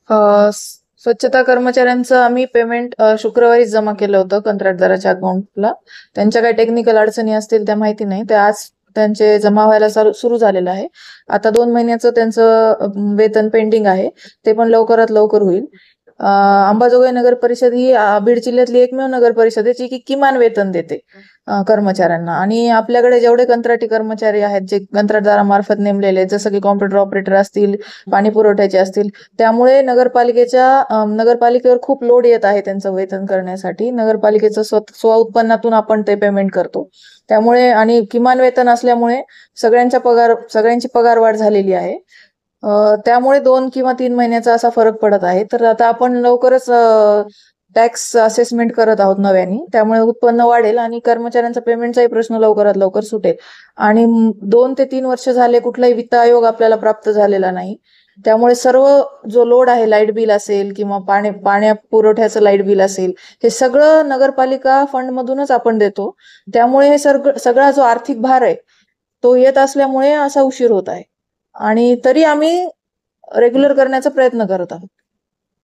स्वच्छता कर्मचाऱ्यांचं आम्ही पेमेंट शुक्रवारीच जमा केलं होतं कंत्राटदाराच्या अकाउंटला. त्यांच्या काही टेक्निकल अडचणी असतील त्या माहिती नाही. ते आज त्यांचे जमा व्हायला सुरू झालेलं आहे. आता 2 महिन्याचं त्यांचं वेतन पेंडिंग आहे. ते पण लवकरात लवकर होईल. अंबाजोगाई नगर परिषद ही बीड जिल्ह्यातली एकमेव नगर परिषद आहे जी की किमान वेतन देते कर्मचाऱ्यांना. आणि आपल्याकडे जेवढे कंत्राटी कर्मचारी आहेत जे कंत्राटदारामार्फत नेमलेले, जसं की कॉम्प्युटर ऑपरेटर असतील, पाणी पुरवठ्याचे असतील, त्यामुळे नगरपालिकेवर खूप लोड येत आहे त्यांचं वेतन करण्यासाठी. नगरपालिकेचं स्व उत्पन्नातून आपण ते पेमेंट करतो. त्यामुळे आणि किमान वेतन असल्यामुळे सगळ्यांची पगारवाढ झालेली आहे. त्यामुळे 2 किंवा 3 महिन्याचा असा फरक पडत आहे. तर आता आपण लवकरच टॅक्स असेसमेंट करत आहोत नव्याने. त्यामुळे उत्पन्न वाढेल आणि कर्मचाऱ्यांचा पेमेंटचाही प्रश्न लवकरात लवकर सुटेल. आणि 2 ते 3 वर्ष झाले कुठलाही वित्त आयोग आपल्याला प्राप्त झालेला नाही. त्यामुळे सर्व जो लोड आहे, लाईट बिल असेल किंवा पाण्या पुरवठ्याचं लाईट बिल असेल, हे सगळं नगरपालिका फंड मधूनच आपण देतो. त्यामुळे हे सगळा जो आर्थिक भार आहे तो येत असल्यामुळे असा उशीर होत आहे. आणि तरी आम्ही रेग्युलर करण्याचा प्रयत्न करत आहोत.